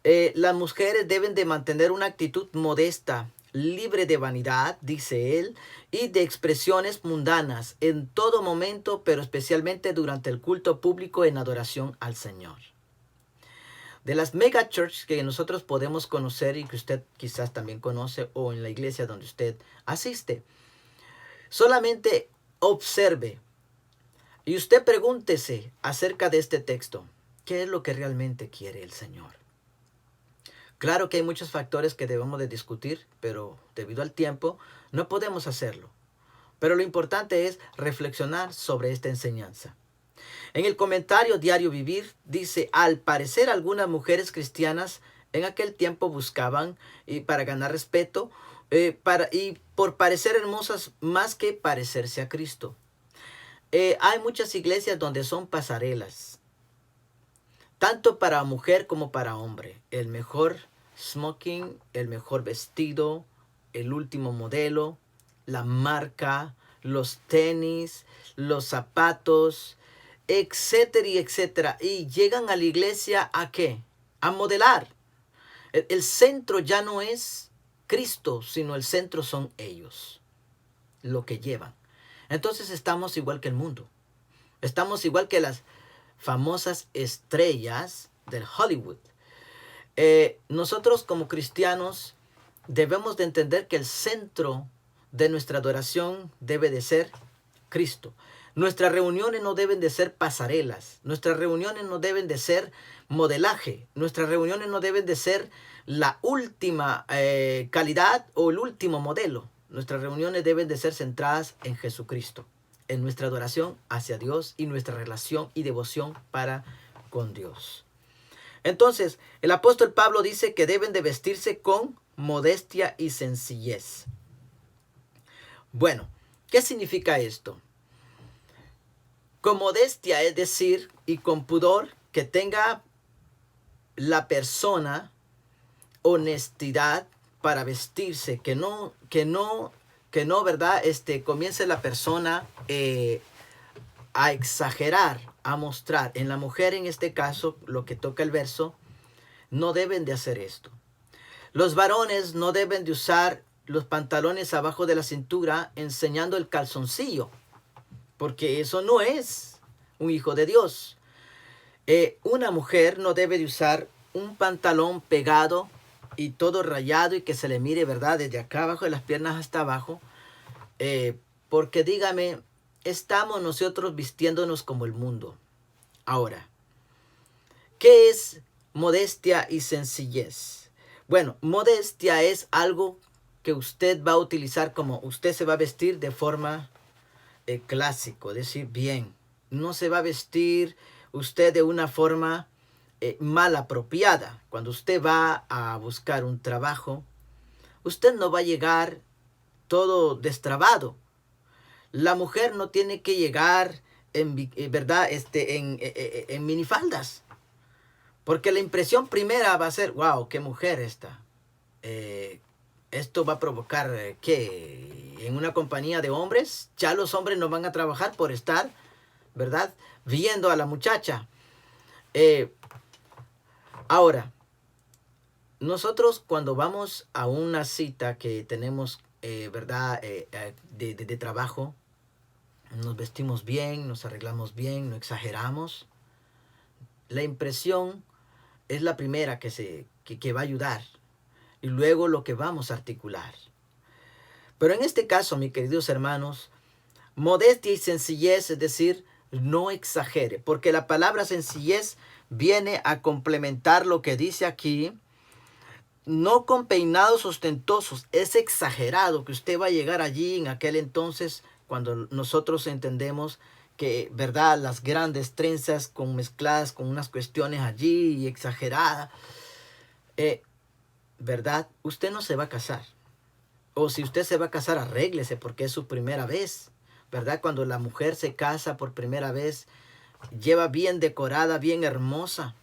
las mujeres deben de mantener una actitud modesta, libre de vanidad, dice él, y de expresiones mundanas en todo momento, pero especialmente durante el culto público en adoración al Señor. De las mega church que nosotros podemos conocer y que usted quizás también conoce, o en la iglesia donde usted asiste, solamente observe y usted pregúntese acerca de este texto. ¿Qué es lo que realmente quiere el Señor? Claro que hay muchos factores que debemos de discutir, pero debido al tiempo no podemos hacerlo. Pero lo importante es reflexionar sobre esta enseñanza. En el comentario Diario Vivir dice, al parecer algunas mujeres cristianas en aquel tiempo buscaban para ganar respeto y por parecer hermosas más que parecerse a Cristo. Hay muchas iglesias donde son pasarelas, tanto para mujer como para hombre. El mejor smoking, el mejor vestido, el último modelo, la marca, los tenis, los zapatos, etcétera y etcétera. Y llegan a la iglesia ¿a qué? A modelar. El centro ya no es Cristo, sino el centro son ellos, lo que llevan. Entonces estamos igual que el mundo. Estamos igual que las famosas estrellas del Hollywood. Nosotros como cristianos debemos de entender que el centro de nuestra adoración debe de ser Cristo. Nuestras reuniones no deben de ser pasarelas. Nuestras reuniones no deben de ser modelaje. Nuestras reuniones no deben de ser la última calidad o el último modelo. Nuestras reuniones deben de ser centradas en Jesucristo, en nuestra adoración hacia Dios y nuestra relación y devoción para con Dios. Entonces, el apóstol Pablo dice que deben de vestirse con modestia y sencillez. Bueno, ¿qué significa esto? Con modestia, es decir, y con pudor, que tenga la persona honestidad para vestirse, que no, ¿verdad? Comience la persona a exagerar, a mostrar. En la mujer, en este caso, lo que toca el verso, no deben de hacer esto. Los varones no deben de usar los pantalones abajo de la cintura enseñando el calzoncillo, porque eso no es un hijo de Dios. Una mujer no debe de usar un pantalón pegado y todo rayado y que se le mire, ¿verdad? Desde acá abajo de las piernas hasta abajo. Porque dígame, estamos nosotros vistiéndonos como el mundo. Ahora, ¿qué es modestia y sencillez? Bueno, modestia es algo que usted va a utilizar como usted se va a vestir de forma clásico, es decir, bien. No se va a vestir usted de una forma mal apropiada. Cuando usted va a buscar un trabajo, usted no va a llegar todo destrabado. La mujer no tiene que llegar ¿verdad? En minifaldas. Porque la impresión primera va a ser, wow, qué mujer esta. Esto va a provocar que en una compañía de hombres, ya los hombres no van a trabajar por estar, ¿verdad? Viendo a la muchacha. Ahora, nosotros cuando vamos a una cita que tenemos, ¿verdad? De trabajo, nos vestimos bien, nos arreglamos bien, no exageramos. La impresión es la primera que va a ayudar y luego lo que vamos a articular. Pero en este caso, mis queridos hermanos, modestia y sencillez, es decir, no exagere, porque la palabra sencillez viene a complementar lo que dice aquí. No con peinados ostentosos, es exagerado que usted va a llegar allí en aquel entonces cuando nosotros entendemos que, ¿verdad? Las grandes trenzas mezcladas con unas cuestiones allí y exageradas, ¿verdad? Usted no se va a casar. O si usted se va a casar, arréglese porque es su primera vez, ¿verdad? Cuando la mujer se casa por primera vez, lleva bien decorada, bien hermosa.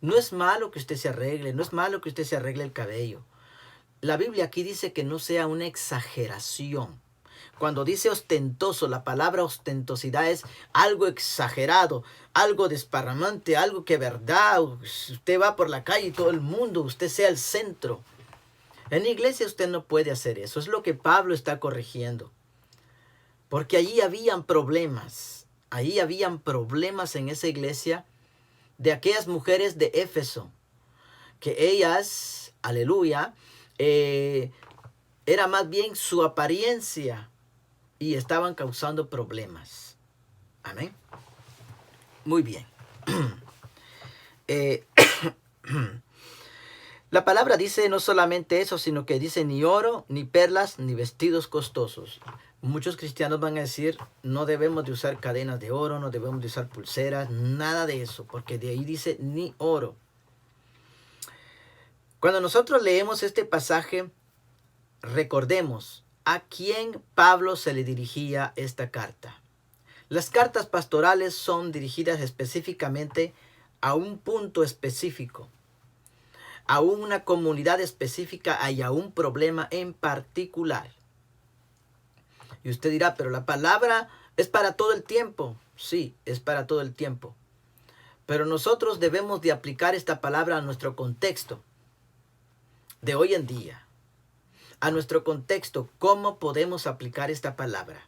No es malo que usted se arregle, no es malo que usted se arregle el cabello. La Biblia aquí dice que no sea una exageración. Cuando dice ostentoso, la palabra ostentosidad es algo exagerado, algo desparramante, algo que verdad, usted va por la calle y todo el mundo, usted sea el centro. En la iglesia usted no puede hacer eso, es lo que Pablo está corrigiendo. Porque allí habían problemas en esa iglesia de aquellas mujeres de Éfeso, que ellas, aleluya, era más bien su apariencia y estaban causando problemas. Amén. Muy bien. La palabra dice no solamente eso, sino que dice ni oro, ni perlas, ni vestidos costosos. Muchos cristianos van a decir, no debemos de usar cadenas de oro, no debemos de usar pulseras, nada de eso, porque de ahí dice ni oro. Cuando nosotros leemos este pasaje, recordemos a quién Pablo se le dirigía esta carta. Las cartas pastorales son dirigidas específicamente a un punto específico, a una comunidad específica y a un problema en particular. Y usted dirá, pero la palabra es para todo el tiempo. Sí, es para todo el tiempo. Pero nosotros debemos de aplicar esta palabra a nuestro contexto de hoy en día. A nuestro contexto, ¿cómo podemos aplicar esta palabra?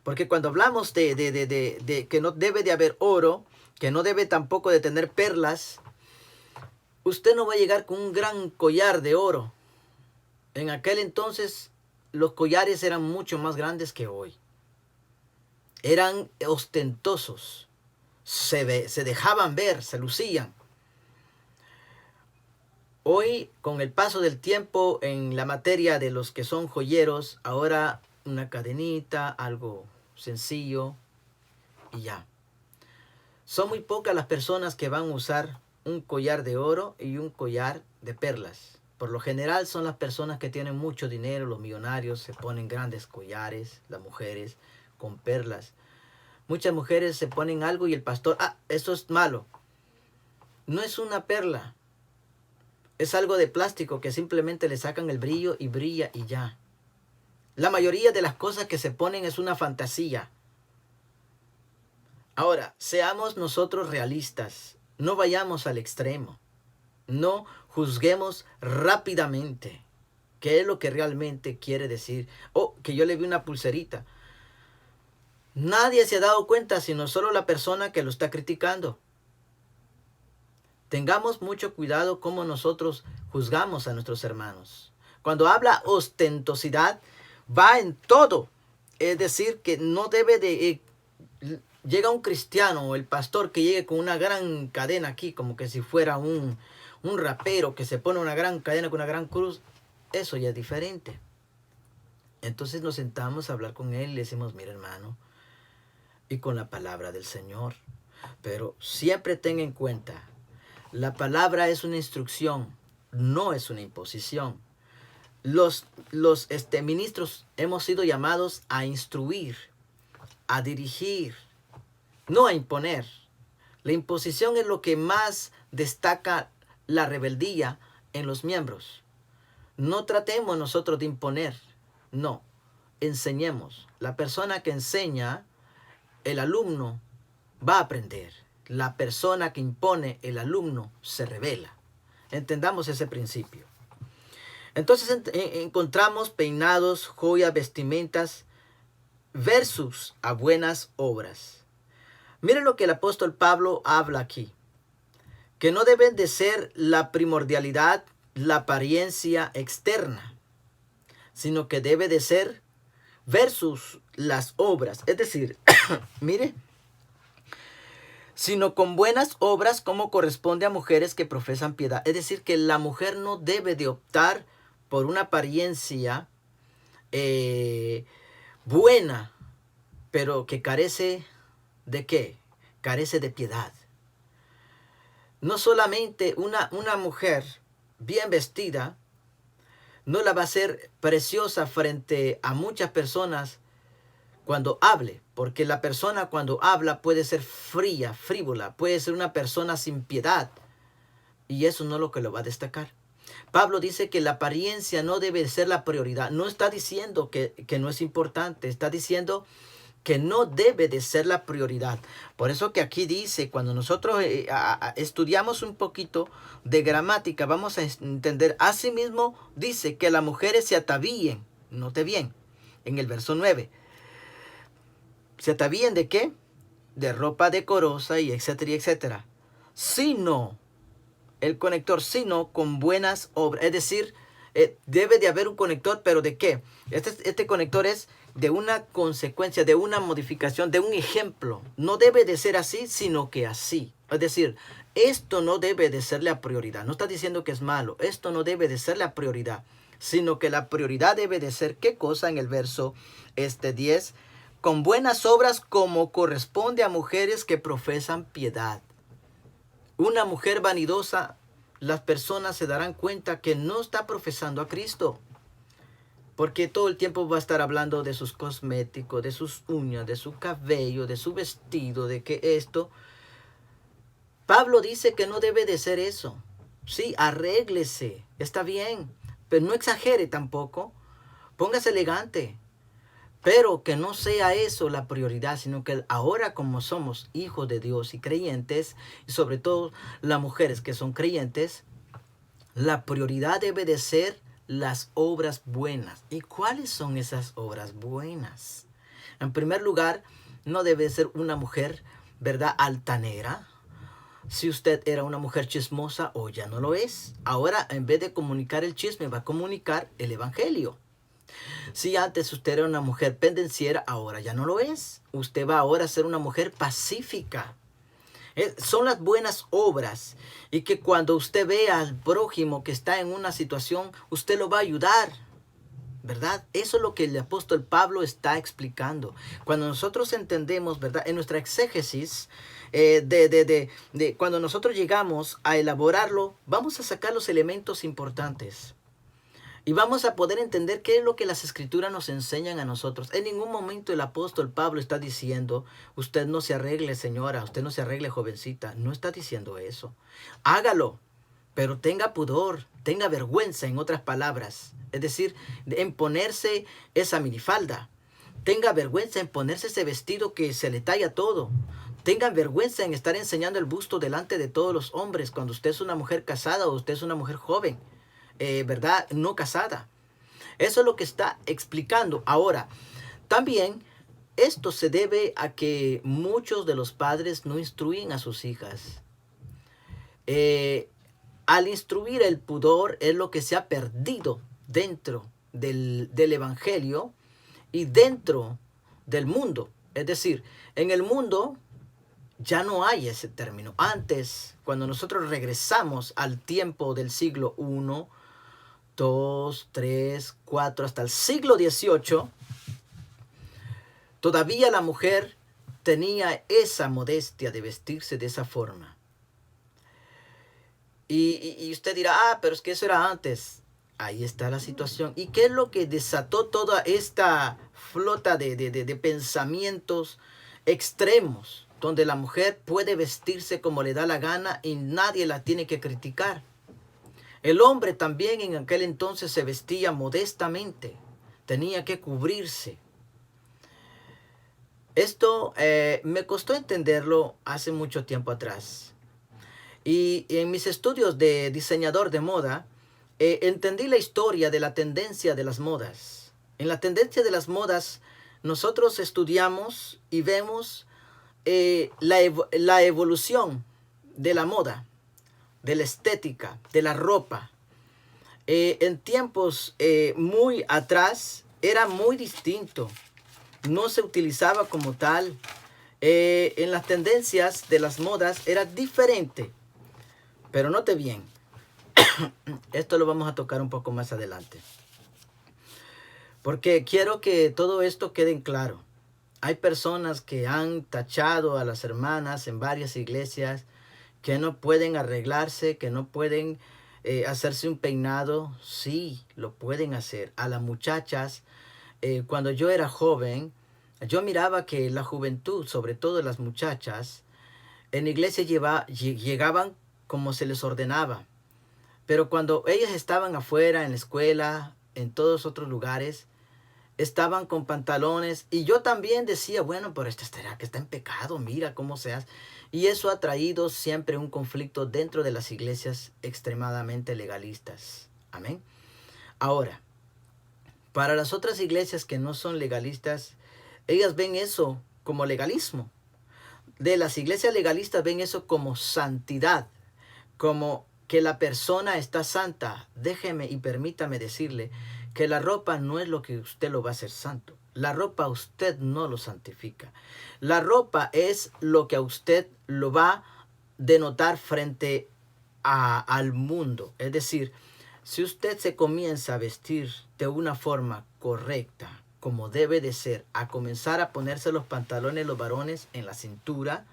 Porque cuando hablamos de que no debe de haber oro, que no debe tampoco de tener perlas, usted no va a llegar con un gran collar de oro. En aquel entonces los collares eran mucho más grandes que hoy. Eran ostentosos. Se dejaban ver, se lucían. Hoy, con el paso del tiempo en la materia de los que son joyeros, ahora una cadenita, algo sencillo y ya. Son muy pocas las personas que van a usar un collar de oro y un collar de perlas. Por lo general son las personas que tienen mucho dinero, los millonarios, se ponen grandes collares, las mujeres con perlas. Muchas mujeres se ponen algo y el pastor, eso es malo. No es una perla. Es algo de plástico que simplemente le sacan el brillo y brilla y ya. La mayoría de las cosas que se ponen es una fantasía. Ahora, seamos nosotros realistas. No vayamos al extremo. No juzguemos rápidamente qué es lo que realmente quiere decir. Que yo le vi una pulserita. Nadie se ha dado cuenta sino solo la persona que lo está criticando. Tengamos mucho cuidado cómo nosotros juzgamos a nuestros hermanos. Cuando habla ostentosidad, va en todo. Es decir, que no debe de... llega un cristiano o el pastor que llegue con una gran cadena aquí, como que si fuera un rapero que se pone una gran cadena con una gran cruz. Eso ya es diferente. Entonces nos sentamos a hablar con él y le decimos, mira hermano, y con la palabra del Señor. Pero siempre tenga en cuenta, la palabra es una instrucción, no es una imposición. Los ministros hemos sido llamados a instruir, a dirigir, no a imponer. La imposición es lo que más destaca la rebeldía en los miembros. No tratemos nosotros de imponer, no, enseñemos. La persona que enseña, el alumno va a aprender. La persona que impone, el alumno, se rebela. Entendamos ese principio. Entonces encontramos peinados, joyas, vestimentas versus a buenas obras. Miren lo que el apóstol Pablo habla aquí. Que no deben de ser la primordialidad, la apariencia externa, sino que debe de ser versus las obras. Es decir, mire, sino con buenas obras como corresponde a mujeres que profesan piedad. Es decir, que la mujer no debe de optar por una apariencia buena, pero que carece ¿de qué? Carece de piedad. No solamente una mujer bien vestida no la va a hacer preciosa frente a muchas personas cuando hable, porque la persona cuando habla puede ser fría, frívola, puede ser una persona sin piedad, y eso no es lo que lo va a destacar. Pablo dice que la apariencia no debe ser la prioridad. No está diciendo que no es importante, está diciendo que no debe de ser la prioridad. Por eso que aquí dice, cuando nosotros estudiamos un poquito de gramática, vamos a entender, asimismo dice que las mujeres se atavíen, note bien, en el verso 9, ¿se atavíen de qué? De ropa decorosa y etcétera, etcétera. Sino, el conector, sino con buenas obras. Es decir, debe de haber un conector, pero ¿de qué? Este conector es de una consecuencia, de una modificación, de un ejemplo. No debe de ser así, sino que así. Es decir, esto no debe de ser la prioridad. No está diciendo que es malo. Esto no debe de ser la prioridad, sino que la prioridad debe de ser, ¿qué cosa? En el verso 10, con buenas obras como corresponde a mujeres que profesan piedad. Una mujer vanidosa, las personas se darán cuenta que no está profesando a Cristo. Porque todo el tiempo va a estar hablando de sus cosméticos, de sus uñas, de su cabello, de su vestido, de que esto. Pablo dice que no debe de ser eso. Sí, arréglese, está bien, pero no exagere tampoco. Póngase elegante. Pero que no sea eso la prioridad, sino que ahora como somos hijos de Dios y creyentes, y sobre todo las mujeres que son creyentes, la prioridad debe de ser las obras buenas. ¿Y cuáles son esas obras buenas? En primer lugar, no debe ser una mujer, ¿verdad?, altanera. Si usted era una mujer chismosa, hoy ya no lo es. Ahora, en vez de comunicar el chisme, va a comunicar el evangelio. Si antes usted era una mujer pendenciera, ahora ya no lo es. Usted va ahora a ser una mujer pacífica. Son las buenas obras. Y que cuando usted vea al prójimo que está en una situación, usted lo va a ayudar. ¿Verdad? Eso es lo que el apóstol Pablo está explicando. Cuando nosotros entendemos, ¿verdad? En nuestra exégesis, cuando nosotros llegamos a elaborarlo, vamos a sacar los elementos importantes. Y vamos a poder entender qué es lo que las escrituras nos enseñan a nosotros. En ningún momento el apóstol Pablo está diciendo, usted no se arregle, señora, usted no se arregle, jovencita. No está diciendo eso. Hágalo, pero tenga pudor, tenga vergüenza, en otras palabras. Es decir, en ponerse esa minifalda. Tenga vergüenza en ponerse ese vestido que se le talla todo. Tenga vergüenza en estar enseñando el busto delante de todos los hombres cuando usted es una mujer casada o usted es una mujer joven. ¿Verdad? No casada. Eso es lo que está explicando. Ahora, también esto se debe a que muchos de los padres no instruyen a sus hijas. Al instruir el pudor es lo que se ha perdido dentro del evangelio y dentro del mundo. Es decir, en el mundo ya no hay ese término. Antes, cuando nosotros regresamos al tiempo del siglo I, 2, 3, 4, hasta el siglo XVIII, todavía la mujer tenía esa modestia de vestirse de esa forma. Y usted dirá, pero es que eso era antes. Ahí está la situación. ¿Y qué es lo que desató toda esta flota de pensamientos extremos, donde la mujer puede vestirse como le da la gana y nadie la tiene que criticar? El hombre también en aquel entonces se vestía modestamente, tenía que cubrirse. Esto me costó entenderlo hace mucho tiempo atrás. Y en mis estudios de diseñador de moda, entendí la historia de la tendencia de las modas. En la tendencia de las modas, nosotros estudiamos y vemos la evolución de la moda, de la estética, de la ropa. En tiempos muy atrás era muy distinto. No se utilizaba como tal. En las tendencias de las modas era diferente. Pero note bien, esto lo vamos a tocar un poco más adelante. Porque quiero que todo esto quede en claro. Hay personas que han tachado a las hermanas en varias iglesias que no pueden arreglarse, que no pueden hacerse un peinado. Sí, lo pueden hacer. A las muchachas, cuando yo era joven, yo miraba que la juventud, sobre todo las muchachas, en la iglesia llegaban como se les ordenaba. Pero cuando ellas estaban afuera, en la escuela, en todos otros lugares, estaban con pantalones. Y yo también decía, bueno, pero esta estará que está en pecado, mira cómo se hace. Y eso ha traído siempre un conflicto dentro de las iglesias extremadamente legalistas. Amén. Ahora, para las otras iglesias que no son legalistas, ellas ven eso como legalismo. De las iglesias legalistas ven eso como santidad, como que la persona está santa. Déjeme y permítame decirle que la ropa no es lo que usted lo va a hacer santo. La ropa a usted no lo santifica. La ropa es lo que a usted lo va a denotar frente al mundo. Es decir, si usted se comienza a vestir de una forma correcta, como debe de ser, a comenzar a ponerse los pantalones los varones en la cintura,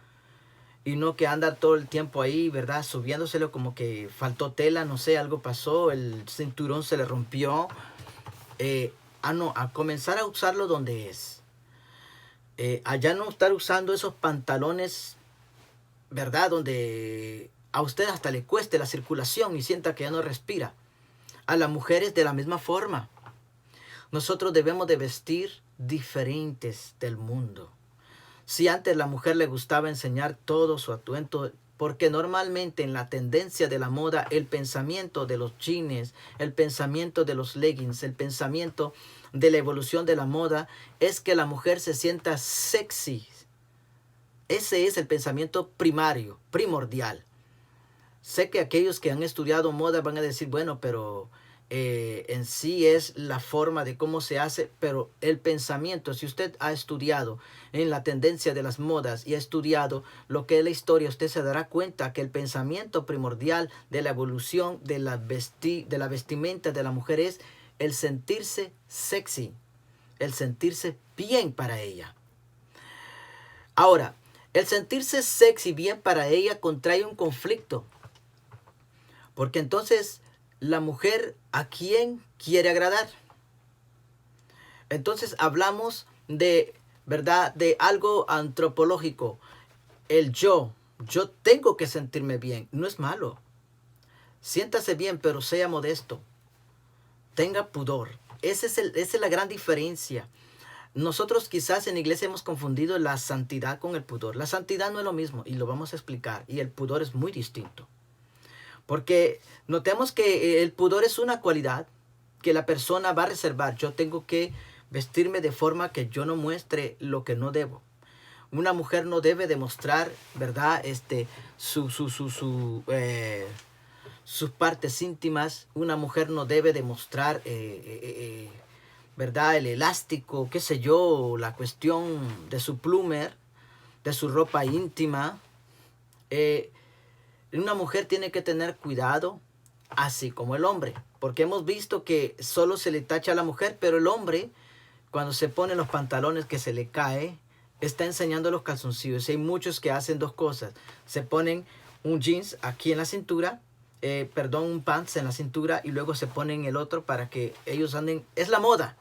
y no que anda todo el tiempo ahí, ¿verdad? Subiéndoselo como que faltó tela, no sé, algo pasó, el cinturón se le rompió. No, a comenzar a usarlo donde es. Allá no estar usando esos pantalones, ¿verdad? Donde a usted hasta le cueste la circulación y sienta que ya no respira. A las mujeres de la misma forma. Nosotros debemos de vestir diferentes del mundo. Si antes la mujer le gustaba enseñar todo su atuendo, porque normalmente en la tendencia de la moda, el pensamiento de los jeans, el pensamiento de los leggings, el pensamiento de la evolución de la moda, es que la mujer se sienta sexy. Ese es el pensamiento primario, primordial. Sé que aquellos que han estudiado moda van a decir, bueno, pero en sí es la forma de cómo se hace, pero el pensamiento, si usted ha estudiado en la tendencia de las modas y ha estudiado lo que es la historia, usted se dará cuenta que el pensamiento primordial de la evolución de la vestimenta de la mujer es el sentirse sexy, el sentirse bien para ella. Ahora, el sentirse sexy bien para ella contrae un conflicto, porque entonces la mujer, ¿a quién quiere agradar? Entonces hablamos de, ¿verdad? De algo antropológico. El yo tengo que sentirme bien. No es malo. Siéntase bien, pero sea modesto. Tenga pudor. Esa es la gran diferencia. Nosotros quizás en la iglesia hemos confundido la santidad con el pudor. La santidad no es lo mismo y lo vamos a explicar. Y el pudor es muy distinto. Porque notemos que el pudor es una cualidad que la persona va a reservar. Yo tengo que vestirme de forma que yo no muestre lo que no debo. Una mujer no debe demostrar, ¿verdad? Sus partes íntimas. Una mujer no debe demostrar, ¿verdad? El elástico, qué sé yo, la cuestión de su plumer, de su ropa íntima. Una mujer tiene que tener cuidado, así como el hombre, porque hemos visto que solo se le tacha a la mujer, pero el hombre, cuando se pone los pantalones que se le cae, está enseñando los calzoncillos. Y hay muchos que hacen dos cosas. Se ponen un jeans aquí en la cintura, un pants en la cintura, y luego se ponen el otro para que ellos anden. Es la moda.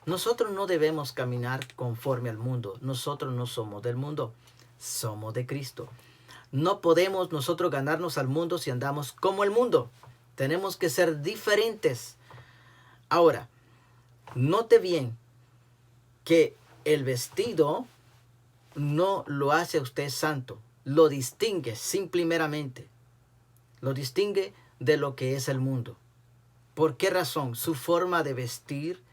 Nosotros no debemos caminar conforme al mundo. Nosotros no somos del mundo, somos de Cristo. No podemos nosotros ganarnos al mundo si andamos como el mundo. Tenemos que ser diferentes. Ahora, note bien que el vestido no lo hace a usted santo. Lo distingue simplemente. lo distingue de lo que es el mundo. ¿Por qué razón? Su forma de vestir,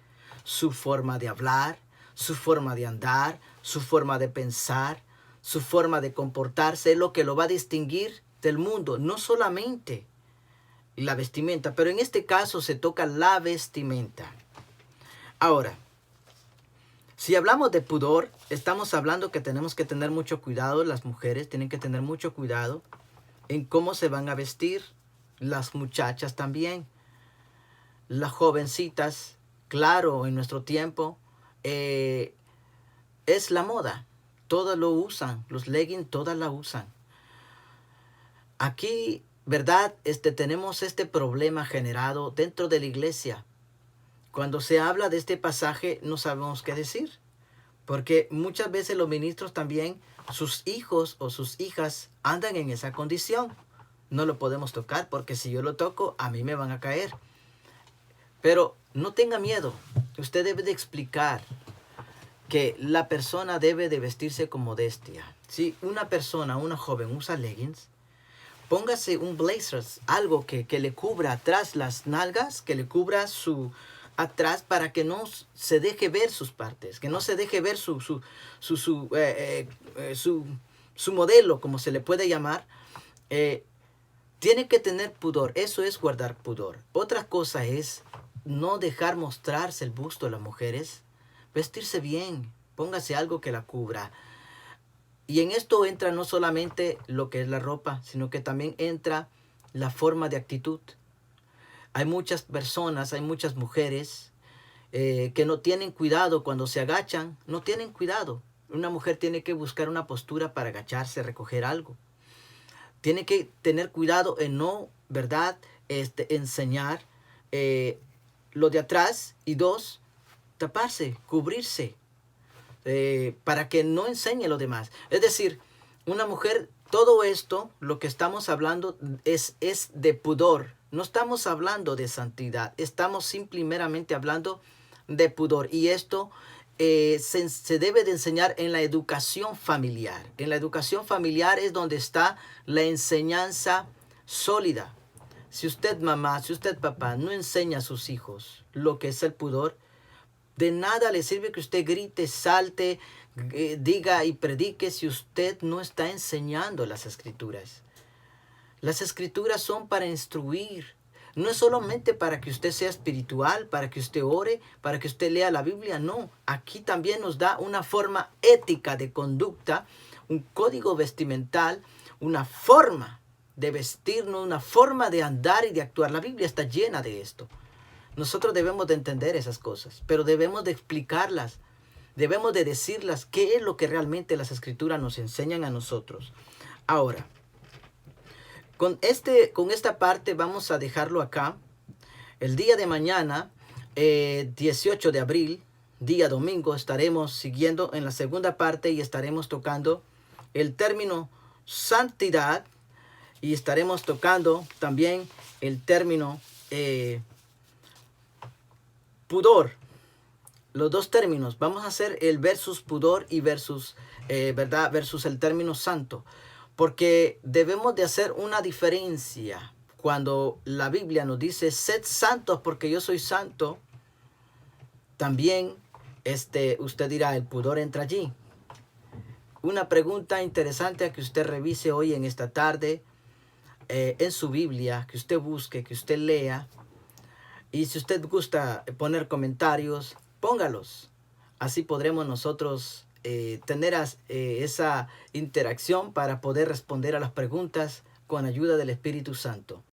su forma de hablar, su forma de andar, su forma de pensar, su forma de comportarse es lo que lo va a distinguir del mundo. No solamente la vestimenta, pero en este caso se toca la vestimenta. Ahora, si hablamos de pudor, estamos hablando que tenemos que tener mucho cuidado, las mujeres tienen que tener mucho cuidado en cómo se van a vestir, las muchachas también, las jovencitas, claro, en nuestro tiempo es la moda, todas lo usan, los leggings todas la usan. Aquí, ¿verdad? Tenemos este problema generado dentro de la iglesia. Cuando se habla de este pasaje no sabemos qué decir, porque muchas veces los ministros también, sus hijos o sus hijas andan en esa condición. No lo podemos tocar porque si yo lo toco, a mí me van a caer. Pero no tenga miedo, usted debe de explicar que la persona debe de vestirse con modestia. Si una persona, una joven usa leggings, póngase un blazer, algo que le cubra atrás las nalgas, que le cubra su atrás para que no se deje ver sus partes, que no se deje ver su modelo, como se le puede llamar. Tiene que tener pudor, eso es guardar pudor. Otra cosa es no dejar mostrarse el busto de las mujeres, vestirse bien, póngase algo que la cubra. Y en esto entra no solamente lo que es la ropa, sino que también entra la forma de actitud. Hay muchas personas, hay muchas mujeres que no tienen cuidado cuando se agachan, no tienen cuidado. Una mujer tiene que buscar una postura para agacharse, recoger algo. Tiene que tener cuidado en no, ¿verdad? Enseñar lo de atrás y dos, taparse, cubrirse. Para que no enseñe lo demás. Es decir, una mujer, todo esto, lo que estamos hablando es de pudor. No estamos hablando de santidad, estamos simplemente hablando de pudor. Y esto se debe de enseñar en la educación familiar. En la educación familiar es donde está la enseñanza sólida. Si usted mamá, si usted papá no enseña a sus hijos lo que es el pudor, de nada le sirve que usted grite, salte, diga y predique si usted no está enseñando las escrituras. Las escrituras son para instruir. No es solamente para que usted sea espiritual, para que usted ore, para que usted lea la Biblia. No, aquí también nos da una forma ética de conducta, un código vestimental, una forma de vestirnos, una forma de andar y de actuar. La Biblia está llena de esto. Nosotros debemos de entender esas cosas, pero debemos de explicarlas, debemos de decirlas, qué es lo que realmente las escrituras nos enseñan a nosotros. Ahora, con esta parte vamos a dejarlo acá. El día de mañana, 18 de abril, día domingo, estaremos siguiendo en la segunda parte y estaremos tocando el término santidad y estaremos tocando también el término pudor. Los dos términos. Vamos a hacer el versus pudor y versus, ¿verdad? Versus el término santo. Porque debemos de hacer una diferencia. Cuando la Biblia nos dice, sed santos porque yo soy santo, también usted dirá, el pudor entra allí. Una pregunta interesante a que usted revise hoy en esta tarde en su Biblia, que usted busque, que usted lea. Y si usted gusta poner comentarios, póngalos. Así podremos nosotros tener esa interacción para poder responder a las preguntas con ayuda del Espíritu Santo.